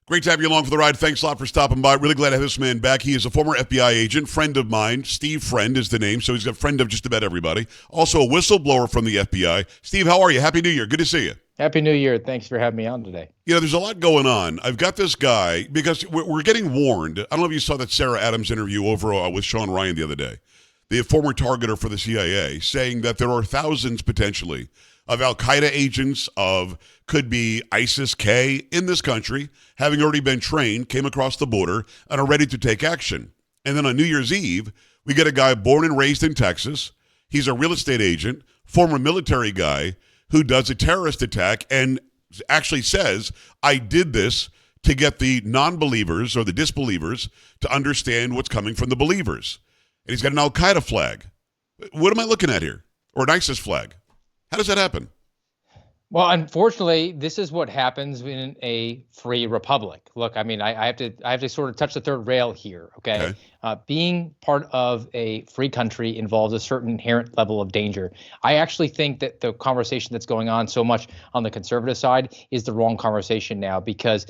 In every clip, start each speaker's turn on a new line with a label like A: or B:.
A: Great to have you along for the ride. Thanks a lot for stopping by. Really glad to have this man back. He is a former FBI agent, friend of mine. Steve Friend is the name, so he's a friend of just about everybody. Also a whistleblower from the FBI. Steve, how are you? Happy New Year. Good to see you.
B: Happy New Year. Thanks for having me on today.
A: You know, there's a lot going on. I've got this guy, because we're getting warned. I don't know if you saw that Sarah Adams interview over with Sean Ryan the other day, the former targeter for the CIA, saying that there are thousands potentially of Al-Qaeda agents, could be ISIS-K in this country, having already been trained, came across the border, and are ready to take action. And then on New Year's Eve, we get a guy born and raised in Texas. He's a real estate agent, former military guy, who does a terrorist attack and actually says, I did this to get the non-believers or the disbelievers to understand what's coming from the believers. And he's got an Al-Qaeda flag. What am I looking at here? Or an ISIS flag? How does that happen?
B: Well, unfortunately, this is what happens in a free republic. Look, I mean, I have to sort of touch the third rail here. Okay. Being part of a free country involves a certain inherent level of danger. I actually think that the conversation that's going on so much on the conservative side is the wrong conversation now, because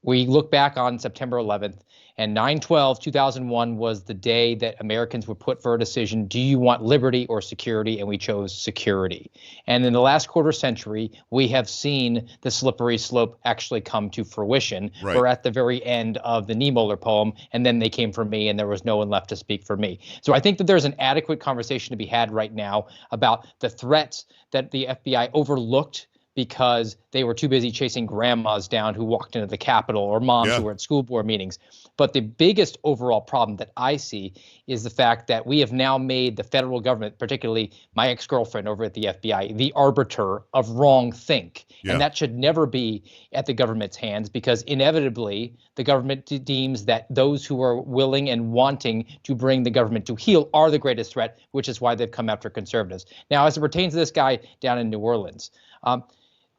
B: we look back on September 11th, and 9/12/2001 was the day that Americans were put for a decision: do you want liberty or security? And we chose security. And in the last quarter century, we have seen the slippery slope actually come to fruition.
A: Right.
B: We're at the very end of the Niemöller poem, and then they came for me, and there was no one left to speak for me. So I think that there's an adequate conversation to be had right now about the threats that the FBI overlooked because they were too busy chasing grandmas down who walked into the Capitol, or moms who were at school board meetings. But the biggest overall problem that I see is the fact that we have now made the federal government, particularly my ex-girlfriend over at the FBI, the arbiter of wrong think. And that should never be at the government's hands, because inevitably the government deems that those who are willing and wanting to bring the government to heel are the greatest threat, which is why they've come after conservatives. Now, as it pertains to this guy down in New Orleans,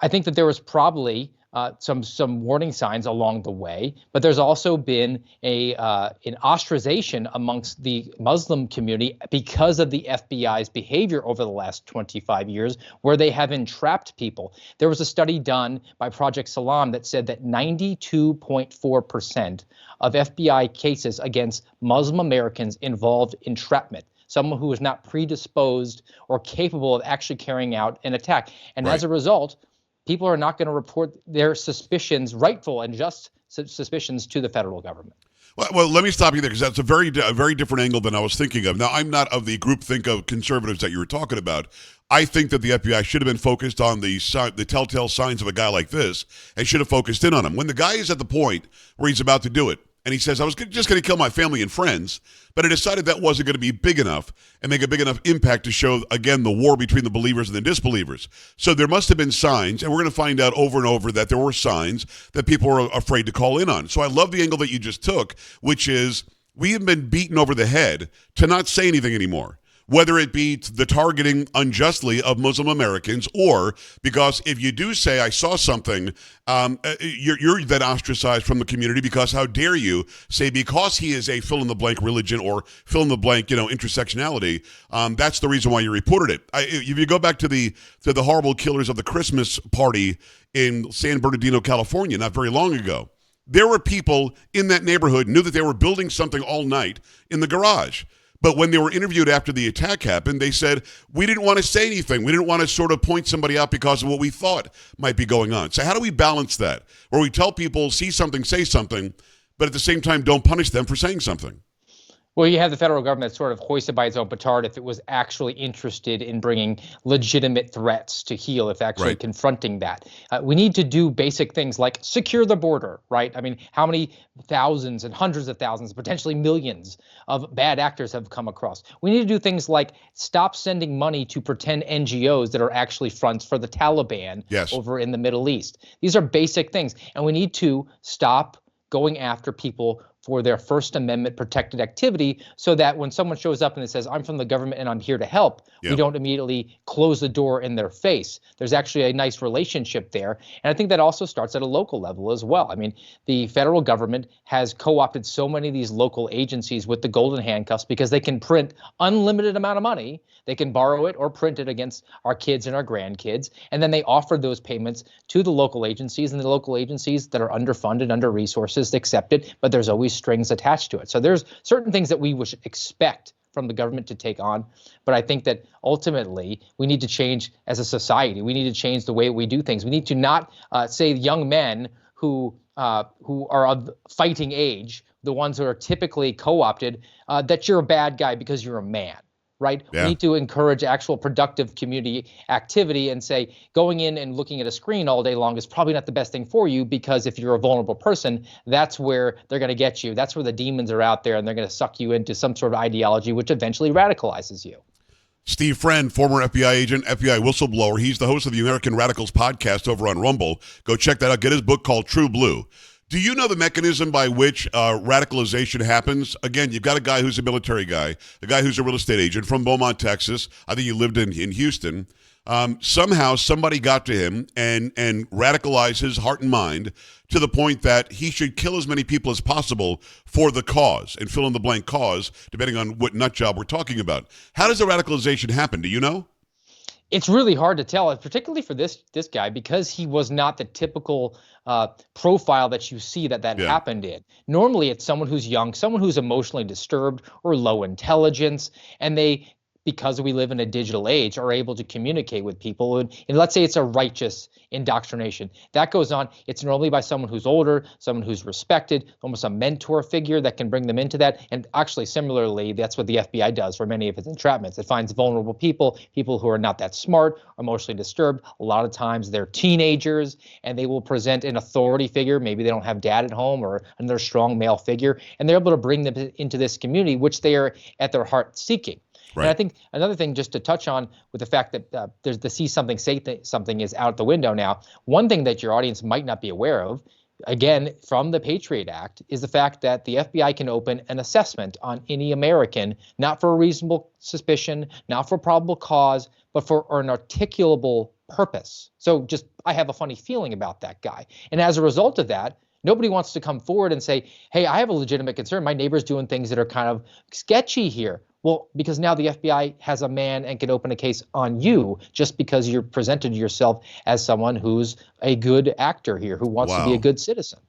B: I think that there was probably some warning signs along the way, but there's also been an ostracization amongst the Muslim community because of the FBI's behavior over the last 25 years, where they have entrapped people. There was a study done by Project Salam that said that 92.4% of FBI cases against Muslim Americans involved entrapment. Someone who is not predisposed or capable of actually carrying out an attack. And as a result, people are not going to report their suspicions, rightful and just suspicions, to the federal government.
A: Well, let me stop you there, because that's a very different angle than I was thinking of. Now, I'm not of the groupthink of conservatives that you were talking about. I think that the FBI should have been focused on the telltale signs of a guy like this and should have focused in on him. When the guy is at the point where he's about to do it, and he says, I was just going to kill my family and friends, but I decided that wasn't going to be big enough and make a big enough impact to show, again, the war between the believers and the disbelievers. So there must have been signs, and we're going to find out over and over that there were signs that people were afraid to call in on. So I love the angle that you just took, which is we have been beaten over the head to not say anything anymore, whether it be the targeting unjustly of Muslim Americans, or because if you do say, I saw something, you're then ostracized from the community, because how dare you say, because he is a fill-in-the-blank religion or fill-in-the-blank, intersectionality, that's the reason why you reported it. If you go back to the horrible killers of the Christmas party in San Bernardino, California, not very long ago, there were people in that neighborhood knew that they were building something all night in the garage. But when they were interviewed after the attack happened, they said, we didn't want to say anything. We didn't want to sort of point somebody out because of what we thought might be going on. So how do we balance that? Where we tell people, see something, say something, but at the same time, don't punish them for saying something?
B: Well, you have the federal government sort of hoisted by its own petard if it was actually interested in bringing legitimate threats to heel, if actually confronting that. We need to do basic things like secure the border, right? I mean, how many thousands and hundreds of thousands, potentially millions of bad actors have come across? We need to do things like stop sending money to pretend NGOs that are actually fronts for the Taliban over in the Middle East. These are basic things. And we need to stop going after people for their First Amendment protected activity, so that when someone shows up and it says, I'm from the government and I'm here to help, we don't immediately close the door in their face. There's actually a nice relationship there. And I think that also starts at a local level as well. I mean, the federal government has co-opted so many of these local agencies with the golden handcuffs because they can print unlimited amount of money. They can borrow it or print it against our kids and our grandkids. And then they offer those payments to the local agencies, and the local agencies that are underfunded, under resources, accept it, but there's always strings attached to it. So there's certain things that we would expect from the government to take on. But I think that ultimately we need to change as a society. We need to change the way we do things. We need to not say young men who are of fighting age, the ones who are typically co-opted, that you're a bad guy because you're a man. Right? Yeah. We need to encourage actual productive community activity and say going in and looking at a screen all day long is probably not the best thing for you, because if you're a vulnerable person, that's where they're going to get you. That's where the demons are out there, and they're going to suck you into some sort of ideology, which eventually radicalizes you.
A: Steve Friend, former FBI agent, FBI whistleblower. He's the host of the American Radicals podcast over on Rumble. Go check that out. Get his book called True Blue. Do you know the mechanism by which radicalization happens? Again, you've got a guy who's a military guy, a guy who's a real estate agent from Beaumont, Texas. I think he lived in Houston. Somehow somebody got to him and radicalized his heart and mind to the point that he should kill as many people as possible for the cause, and fill in the blank cause, depending on what nut job we're talking about. How does the radicalization happen? Do you know?
B: It's really hard to tell, particularly for this guy, because he was not the typical profile that you see that happened in. Normally, it's someone who's young, someone who's emotionally disturbed or low intelligence, and they, because we live in a digital age, are able to communicate with people. And let's say it's a righteous indoctrination. That goes on. It's normally by someone who's older, someone who's respected, almost a mentor figure that can bring them into that. And actually, similarly, that's what the FBI does for many of its entrapments. It finds vulnerable people, people who are not that smart, emotionally disturbed. A lot of times they're teenagers, and they will present an authority figure. Maybe they don't have dad at home or another strong male figure, and they're able to bring them into this community, which they are at their heart seeking. Right. And I think another thing just to touch on with the fact that there's the see something, say something is out the window now. One thing that your audience might not be aware of, again, from the Patriot Act, is the fact that the FBI can open an assessment on any American, not for a reasonable suspicion, not for probable cause, but for an articulable purpose. So just, I have a funny feeling about that guy. And as a result of that, nobody wants to come forward and say, hey, I have a legitimate concern. My neighbor's doing things that are kind of sketchy here. Well, because now the FBI has a man and can open a case on you just because you're presented yourself as someone who's a good actor here, who wants to be a good citizen.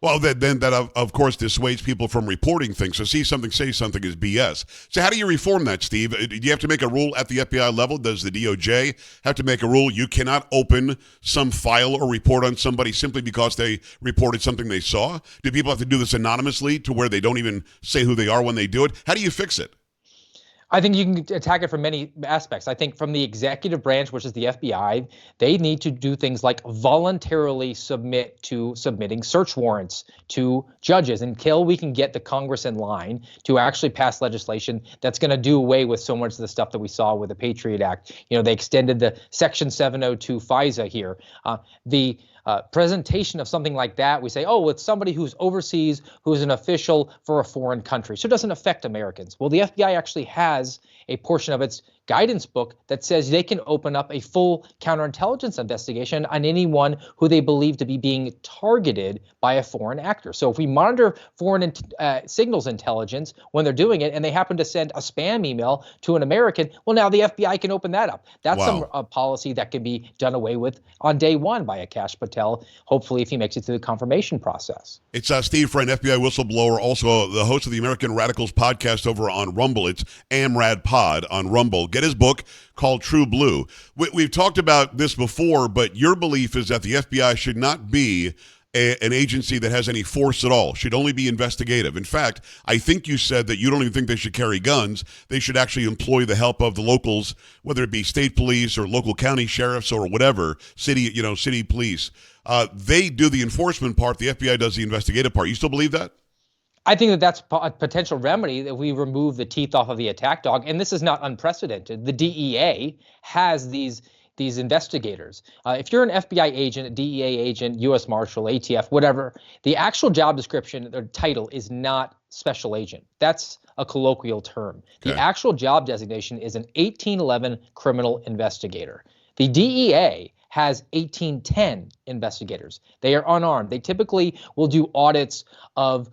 A: Well, then that, of course, dissuades people from reporting things. So see something, say something is BS. So how do you reform that, Steve? Do you have to make a rule at the FBI level? Does the DOJ have to make a rule? You cannot open some file or report on somebody simply because they reported something they saw? Do people have to do this anonymously to where they don't even say who they are when they do it? How do you fix it?
B: I think you can attack it from many aspects. I think from the executive branch, which is the FBI, they need to do things like voluntarily submitting search warrants to judges until we can get the Congress in line to actually pass legislation that's going to do away with so much of the stuff that we saw with the Patriot Act. You know, they extended the Section 702 FISA here. The presentation of something like that, we say, oh, it's somebody who's overseas, who's an official for a foreign country. So it doesn't affect Americans. Well, the FBI actually has a portion of its guidance book that says they can open up a full counterintelligence investigation on anyone who they believe to be being targeted by a foreign actor. So if we monitor foreign signals intelligence when they're doing it and they happen to send a spam email to an American, well, now the FBI can open that up. That's some policy that can be done away with on day one by Akash Patel, hopefully if he makes it through the confirmation process.
A: It's Steve Friend, FBI whistleblower, also the host of the American Radicals podcast over on Rumble. It's AMRAD Pod on Rumble. Get his book called True Blue. We've talked about this before, but your belief is that the FBI should not be an agency that has any force at all, should only be investigative. In fact, I think you said that you don't even think they should carry guns. They should actually employ the help of the locals, whether it be state police or local county sheriffs or whatever, city police. They do the enforcement part. The FBI does the investigative part. You still believe that?
B: I think that that's a potential remedy that we remove the teeth off of the attack dog. And this is not unprecedented. The DEA has these these investigators. If you're an FBI agent, a DEA agent, U.S. Marshal, ATF, whatever, the actual job description or title is not special agent. That's a colloquial term. The
A: Okay.
B: actual job designation is an 1811 criminal investigator. The DEA has 1810 investigators. They are unarmed. They typically will do audits of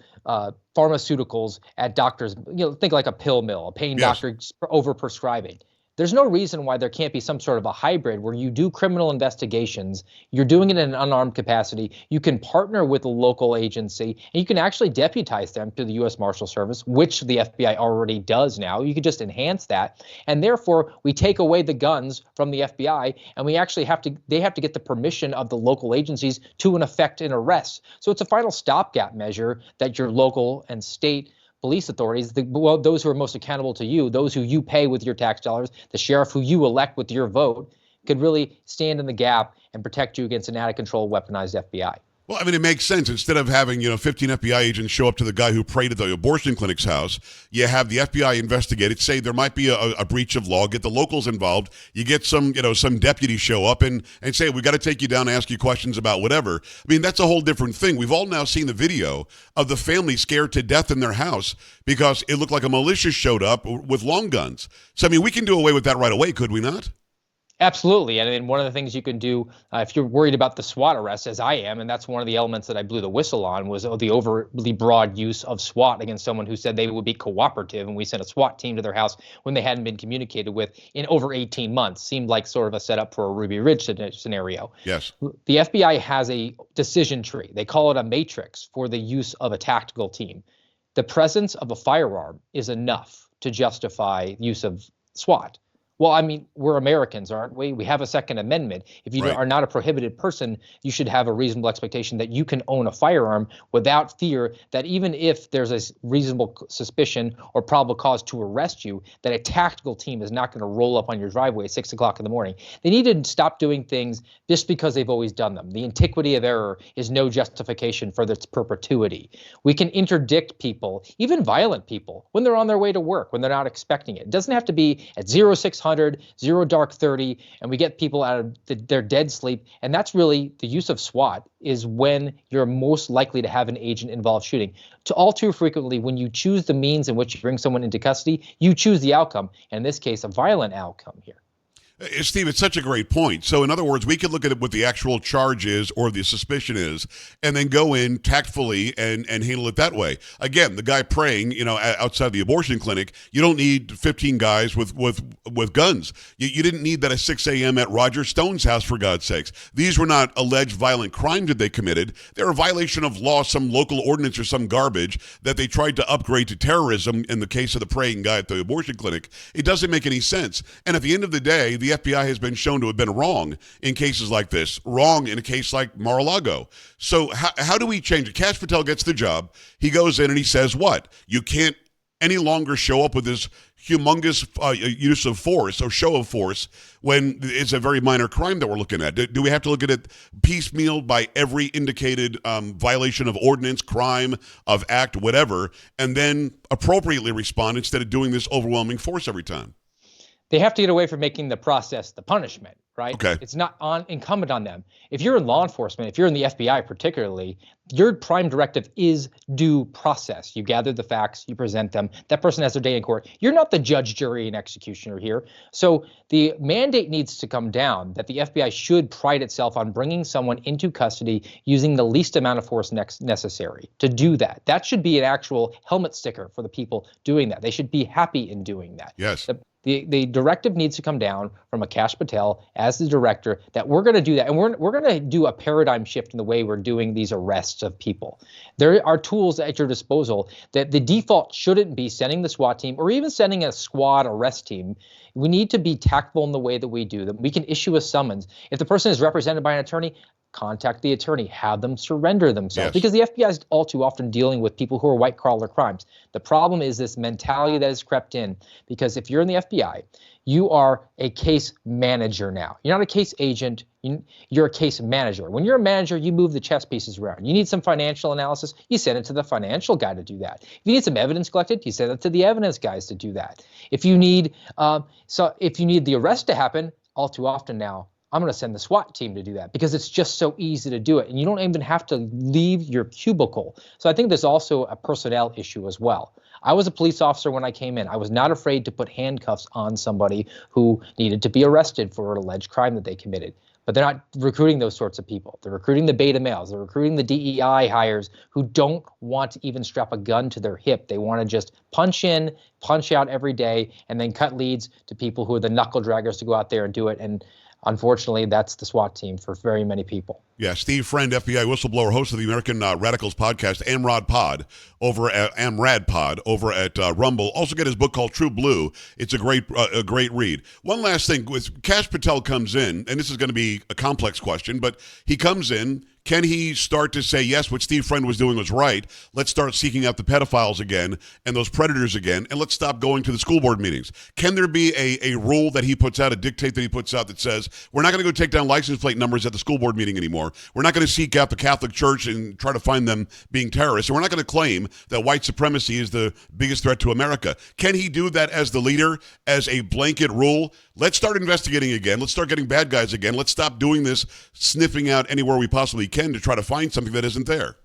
B: pharmaceuticals at doctors. Think like a pill mill, a pain
A: Yes.
B: doctor overprescribing. There's no reason why there can't be some sort of a hybrid where you do criminal investigations, you're doing it in an unarmed capacity, you can partner with a local agency, and you can actually deputize them to the U.S. Marshal Service, which the FBI already does now. You could just enhance that. And therefore, we take away the guns from the FBI, and they have to get the permission of the local agencies to effect an arrest. So it's a final stopgap measure that your local and state police authorities, those who are most accountable to you, those who you pay with your tax dollars, the sheriff who you elect with your vote, could really stand in the gap and protect you against an out-of-control, weaponized FBI.
A: Well, I mean, it makes sense. Instead of having, 15 FBI agents show up to the guy who prayed at the abortion clinic's house, you have the FBI investigate it, say there might be a breach of law, get the locals involved. You get some deputy show up and say, we got to take you down and ask you questions about whatever. I mean, that's a whole different thing. We've all now seen the video of the family scared to death in their house because it looked like a militia showed up with long guns. So, I mean, we can do away with that right away, could we not?
B: Absolutely. And then one of the things you can do if you're worried about the SWAT arrest, as I am, and that's one of the elements that I blew the whistle on, was the overly broad use of SWAT against someone who said they would be cooperative. And we sent a SWAT team to their house when they hadn't been communicated with in over 18 months. Seemed like sort of a setup for a Ruby Ridge scenario.
A: Yes.
B: The FBI has a decision tree. They call it a matrix for the use of a tactical team. The presence of a firearm is enough to justify use of SWAT. Well, I mean, we're Americans, aren't we? We have a Second Amendment. If you are not a prohibited person, you should have a reasonable expectation that you can own a firearm without fear that even if there's a reasonable suspicion or probable cause to arrest you, that a tactical team is not going to roll up on your driveway at 6 o'clock in the morning. They need to stop doing things just because they've always done them. The antiquity of error is no justification for its perpetuity. We can interdict people, even violent people, when they're on their way to work, when they're not expecting it. It doesn't have to be at 0600, 0 dark 30, and we get people out of their dead sleep. And that's really the use of SWAT is when you're most likely to have an agent involved shooting. All too frequently, when you choose the means in which you bring someone into custody, you choose the outcome. And in this case, a violent outcome here.
A: Steve, it's such a great point. So in other words, we could look at what the actual charge is or the suspicion is, and then go in tactfully and handle it that way. Again, the guy praying, outside the abortion clinic, you don't need 15 guys with guns. You didn't need that at 6 a.m. at Roger Stone's house, for God's sakes. These were not alleged violent crimes that they committed. They're a violation of law, some local ordinance or some garbage that they tried to upgrade to terrorism in the case of the praying guy at the abortion clinic. It doesn't make any sense. And at the end of the day, the FBI has been shown to have been wrong in cases like this, wrong in a case like Mar-a-Lago. So how do we change it? Kash Patel gets the job. He goes in and he says what? You can't any longer show up with this humongous use of force or show of force when it's a very minor crime that we're looking at. Do we have to look at it piecemeal by every indicated violation of ordinance, crime, of act, whatever, and then appropriately respond instead of doing this overwhelming force every time?
B: They have to get away from making the process the punishment, right?
A: Okay.
B: It's not incumbent on them. If you're in law enforcement, if you're in the FBI particularly, your prime directive is due process. You gather the facts, you present them. That person has their day in court. You're not the judge, jury, and executioner here. So the mandate needs to come down that the FBI should pride itself on bringing someone into custody using the least amount of force necessary to do that. That should be an actual helmet sticker for the people doing that. They should be happy in doing that.
A: Yes.
B: The directive needs to come down from a Kash Patel as the director that we're going to do that. And we're going to do a paradigm shift in the way we're doing these arrests of people. There are tools at your disposal that the default shouldn't be sending the SWAT team or even sending a squad arrest team. We need to be tactful in the way that we do them. We can issue a summons. If the person is represented by an attorney, contact the attorney, have them surrender themselves.
A: Yes.
B: Because the FBI is all too often dealing with people who are white collar crimes. The problem is this mentality that has crept in, because if you're in the FBI, you are a case manager now. You're not a case agent. You're a case manager. When you're a manager, you move the chess pieces around. You need some financial analysis, you send it to the financial guy to do that. If you need some evidence collected, you send it to the evidence guys to do that. If you need the arrest to happen, all too often now, I'm going to send the SWAT team to do that because it's just so easy to do it. And you don't even have to leave your cubicle. So I think there's also a personnel issue as well. I was a police officer when I came in. I was not afraid to put handcuffs on somebody who needed to be arrested for an alleged crime that they committed. But they're not recruiting those sorts of people. They're recruiting the beta males. They're recruiting the DEI hires who don't want to even strap a gun to their hip. They want to just punch in, punch out every day, and then cut leads to people who are the knuckle draggers to go out there and do it. And unfortunately, that's the SWAT team for very many people.
A: Yeah, Steve Friend, FBI whistleblower, host of the American Radicals podcast, AMRAD Pod, over at Rumble. Also get his book called True Blue. It's a great read. One last thing, with Kash Patel comes in, and this is going to be a complex question, but he comes in. Can he start to say, yes, what Steve Friend was doing was right? Let's start seeking out the pedophiles again and those predators again, and let's stop going to the school board meetings. Can there be a rule that he puts out, a dictate that he puts out that says, we're not going to go take down license plate numbers at the school board meeting anymore. We're not going to seek out the Catholic Church and try to find them being terrorists. And we're not going to claim that white supremacy is the biggest threat to America. Can he do that as the leader, as a blanket rule? Let's start investigating again. Let's start getting bad guys again. Let's stop doing this, sniffing out anywhere we possibly can to try to find something that isn't there.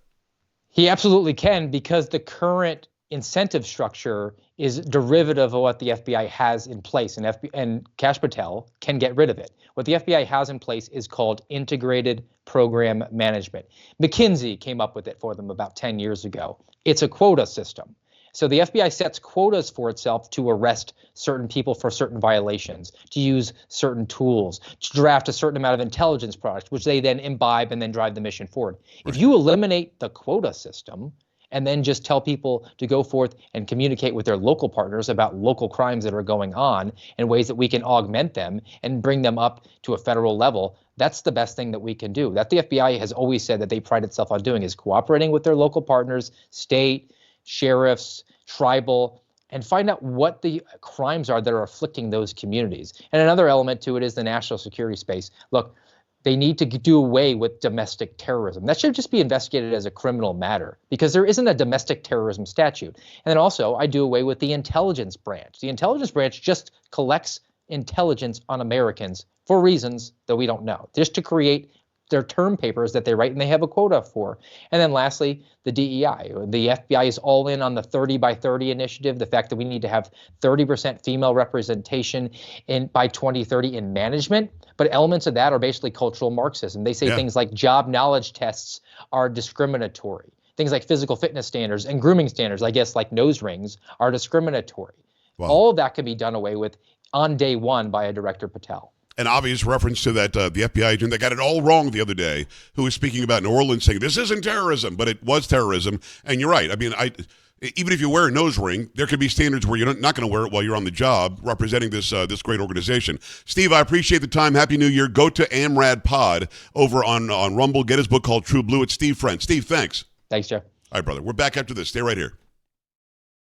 B: He absolutely can, because the current incentive structure is derivative of what the FBI has in place, and Kash Patel can get rid of it. What the FBI has in place is called integrated program management. McKinsey came up with it for them about 10 years ago. It's a quota system. So the FBI sets quotas for itself to arrest certain people for certain violations, to use certain tools, to draft a certain amount of intelligence products, which they then imbibe and then drive the mission forward. Right. If you eliminate the quota system and then just tell people to go forth and communicate with their local partners about local crimes that are going on in ways that we can augment them and bring them up to a federal level, that's the best thing that we can do. That the FBI has always said that they pride itself on doing, is cooperating with their local partners, state, sheriffs, tribal, and find out what the crimes are that are afflicting those communities. And another element to it is the national security space. Look, they need to do away with domestic terrorism. That should just be investigated as a criminal matter, because there isn't a domestic terrorism statute. And then also, I do away with the intelligence branch. The intelligence branch just collects intelligence on Americans for reasons that we don't know, just to create their term papers that they write and they have a quota for. And then lastly, the DEI. The FBI is all in on the 30 by 30 initiative, the fact that we need to have 30% female representation by 2030 in management. But elements of that are basically cultural Marxism. They say things like job knowledge tests are discriminatory. Things like physical fitness standards and grooming standards, I guess like nose rings, are discriminatory. Wow. All of that can be done away with on day one by a Director Patel.
A: An obvious reference to that the FBI agent that got it all wrong the other day, who was speaking about New Orleans, saying this isn't terrorism, but it was terrorism. And you're right. I mean, even if you wear a nose ring, there could be standards where you're not going to wear it while you're on the job representing this great organization. Steve, I appreciate the time. Happy New Year. Go to AMRAD Pod over on Rumble. Get his book called True Blue. It's Steve Friend. Steve, thanks.
B: Thanks, Jeff.
A: All right, brother. We're back after this. Stay right here.